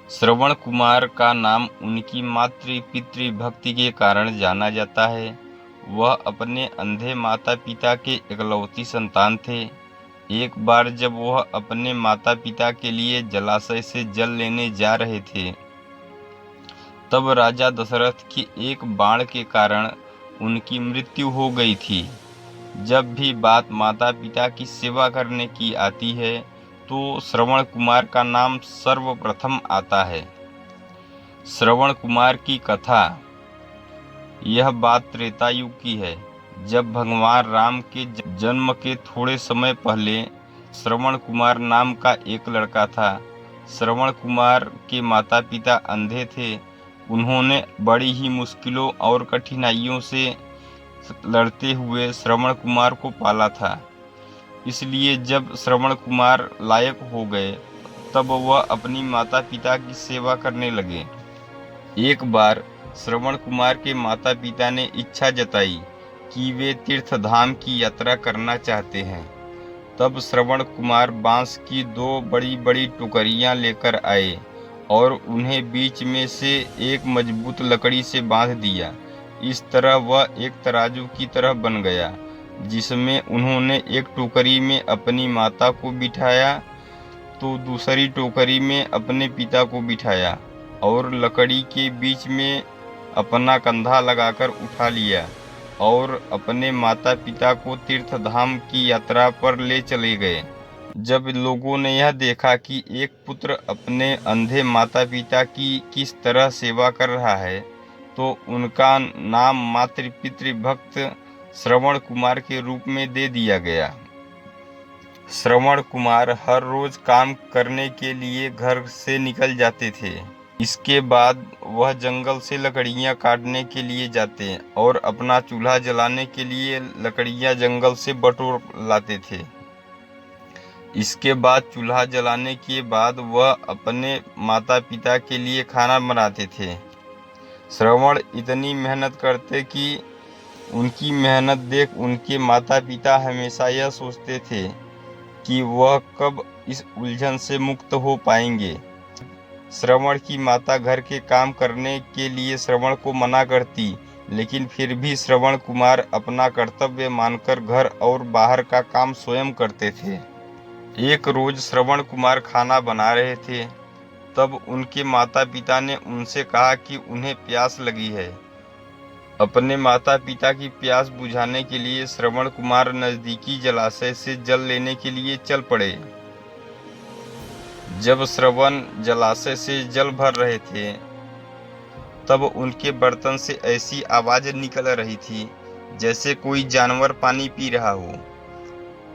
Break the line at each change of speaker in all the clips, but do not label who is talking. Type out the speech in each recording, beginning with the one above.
श्रवण कुमार का नाम उनकी मातृ पितृ भक्ति के कारण जाना जाता है। वह अपने अंधे माता पिता के इकलौती संतान थे। एक बार जब वह अपने माता पिता के लिए जलाशय से जल लेने जा रहे थे, तब राजा दशरथ के एक बाण के कारण उनकी मृत्यु हो गई थी। जब भी बात माता पिता की सेवा करने की आती है, तो श्रवण कुमार का नाम सर्वप्रथम आता है। श्रवण कुमार की कथा। यह बात त्रेता युग की है, जब भगवान राम के जन्म के थोड़े समय पहले श्रवण कुमार नाम का एक लड़का था। श्रवण कुमार के माता पिता अंधे थे। उन्होंने बड़ी ही मुश्किलों और कठिनाइयों से लड़ते हुए श्रवण कुमार को पाला था। इसलिए जब श्रवण कुमार लायक हो गए, तब वह अपनी माता पिता की सेवा करने लगे। एक बार श्रवण कुमार के माता पिता ने इच्छा जताई कि वे तीर्थ धाम की यात्रा करना चाहते हैं। तब श्रवण कुमार बांस की 2 बड़ी बड़ी टोकरियां लेकर आए और उन्हें बीच में से एक मजबूत लकड़ी से बांध दिया। इस तरह वह एक तराजू की तरह बन गया, जिसमें उन्होंने एक टोकरी में अपनी माता को बिठाया, तो दूसरी टोकरी में अपने पिता को बिठाया और लकड़ी के बीच में अपना कंधा लगाकर उठा लिया और अपने माता पिता को तीर्थ धाम की यात्रा पर ले चले गए। जब लोगों ने यह देखा कि एक पुत्र अपने अंधे माता पिता की किस तरह सेवा कर रहा है, तो उनका नाम मातृ पितृ भक्त श्रवण कुमार के रूप में दे दिया गया। श्रवण कुमार हर रोज काम करने के लिए घर से निकल जाते थे। इसके बाद वह जंगल से लकड़ियां काटने के लिए जाते और अपना चूल्हा जलाने के लिए लकड़ियां जंगल से बटोर लाते थे। इसके बाद चूल्हा जलाने के बाद वह अपने माता पिता के लिए खाना बनाते थे। श्रवण इतनी मेहनत करते कि उनकी मेहनत देख उनके माता पिता हमेशा यह सोचते थे कि वह कब इस उलझन से मुक्त हो पाएंगे। श्रवण की माता घर के काम करने के लिए श्रवण को मना करती, लेकिन फिर भी श्रवण कुमार अपना कर्तव्य मानकर घर और बाहर का काम स्वयं करते थे। एक रोज श्रवण कुमार खाना बना रहे थे, तब उनके माता पिता ने उनसे कहा कि उन्हें प्यास लगी है। अपने माता पिता की प्यास बुझाने के लिए श्रवण कुमार नजदीकी जलाशय से जल लेने के लिए चल पड़े। जब श्रवण जलाशय से जल भर रहे थे, तब उनके बर्तन से ऐसी आवाज निकल रही थी जैसे कोई जानवर पानी पी रहा हो।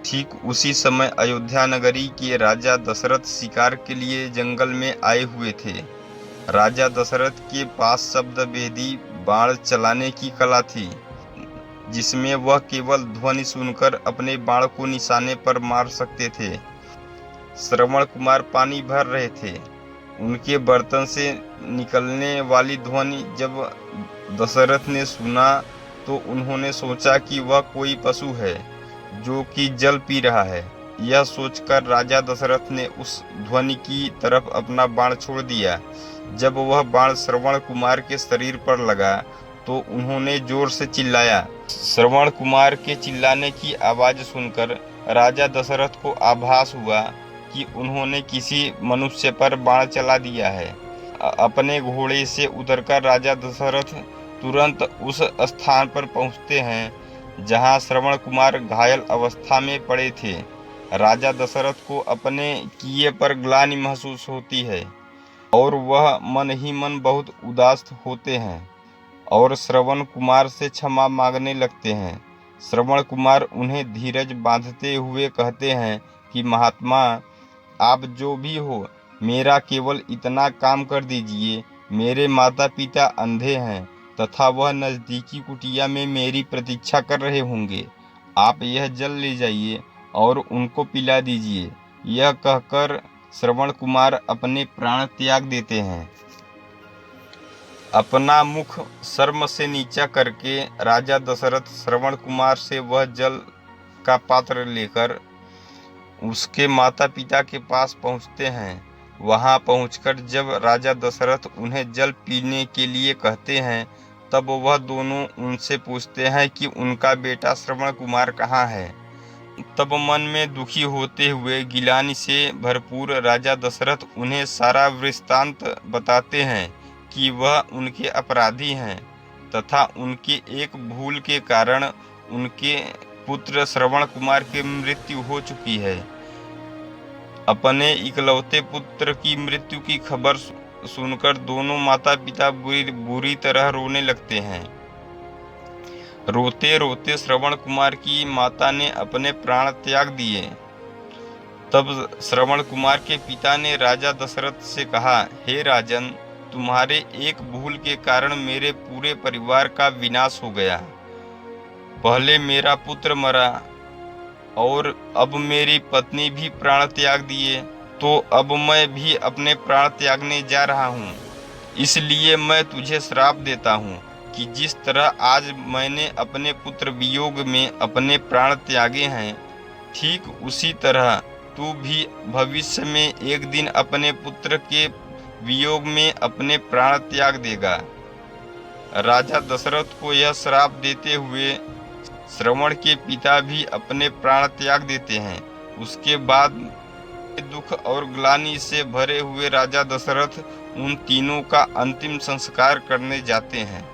ठीक उसी समय अयोध्या नगरी के राजा दशरथ शिकार के लिए जंगल में आए हुए थे। राजा दशरथ के पास शब्द भेदी बाण चलाने की कला थी, जिसमें वह केवल ध्वनि सुनकर अपने बाण को निशाने पर मार सकते थे। श्रवण कुमार पानी भर रहे थे। उनके बर्तन से निकलने वाली ध्वनि जब दशरथ ने सुना, तो उन्होंने सोचा कि वह कोई पशु है जो कि जल पी रहा है। यह सोचकर राजा दशरथ ने उस ध्वनि की तरफ अपना बाण छोड़ दिया। जब वह बाण श्रवण कुमार के शरीर पर लगा, तो उन्होंने जोर से चिल्लाया। श्रवण कुमार के चिल्लाने की आवाज सुनकर राजा दशरथ को आभास हुआ कि उन्होंने किसी मनुष्य पर बाण चला दिया है। अपने घोड़े से उतरकर राजा दशरथ तुरंत उस स्थान पर पहुंचते हैं जहां श्रवण कुमार घायल अवस्था में पड़े थे। राजा दशरथ को अपने किए पर ग्लानि महसूस होती है और वह मन ही मन बहुत उदास होते हैं और श्रवण कुमार से क्षमा मांगने लगते हैं। श्रवण कुमार उन्हें धीरज बांधते हुए कहते हैं कि महात्मा, आप जो भी हो, मेरा केवल इतना काम कर दीजिए। मेरे माता पिता अंधे हैं तथा वह नज़दीकी कुटिया में मेरी प्रतीक्षा कर रहे होंगे। आप यह जल ले जाइए और उनको पिला दीजिए। यह कहकर श्रवण कुमार अपने प्राण त्याग देते हैं। अपना मुख शर्म से नीचा करके राजा दशरथ श्रवण कुमार से वह जल का पात्र लेकर उसके माता पिता के पास पहुंचते हैं। वहां पहुंचकर जब राजा दशरथ उन्हें जल पीने के लिए कहते हैं, तब वह दोनों उनसे पूछते हैं कि उनका बेटा श्रवण कुमार कहाँ है। तब मन में दुखी होते हुए गिलानी से भरपूर राजा दशरथ उन्हें सारा वृत्तांत बताते हैं कि वह उनके अपराधी हैं तथा उनके एक भूल के कारण उनके पुत्र श्रवण कुमार की मृत्यु हो चुकी है। अपने इकलौते पुत्र की मृत्यु की खबर सुनकर दोनों माता पिता बुरी तरह रोने लगते हैं। रोते रोते श्रवण कुमार की माता ने अपने प्राण त्याग दिए। तब श्रवण कुमार के पिता ने राजा दशरथ से कहा, हे राजन, तुम्हारे एक भूल के कारण मेरे पूरे परिवार का विनाश हो गया। पहले मेरा पुत्र मरा और अब मेरी पत्नी भी प्राण त्याग दिए, तो अब मैं भी अपने प्राण त्यागने जा रहा हूँ। इसलिए मैं तुझे श्राप देता हूँ कि जिस तरह आज मैंने अपने पुत्र वियोग में अपने प्राण त्यागे हैं, ठीक उसी तरह तू भी भविष्य में एक दिन अपने पुत्र के वियोग में अपने प्राण त्याग देगा। राजा दशरथ को यह श्राप देते हुए श्रवण के पिता भी अपने प्राण त्याग देते हैं। उसके बाद दुख और ग्लानि से भरे हुए राजा दशरथ उन तीनों का अंतिम संस्कार करने जाते हैं।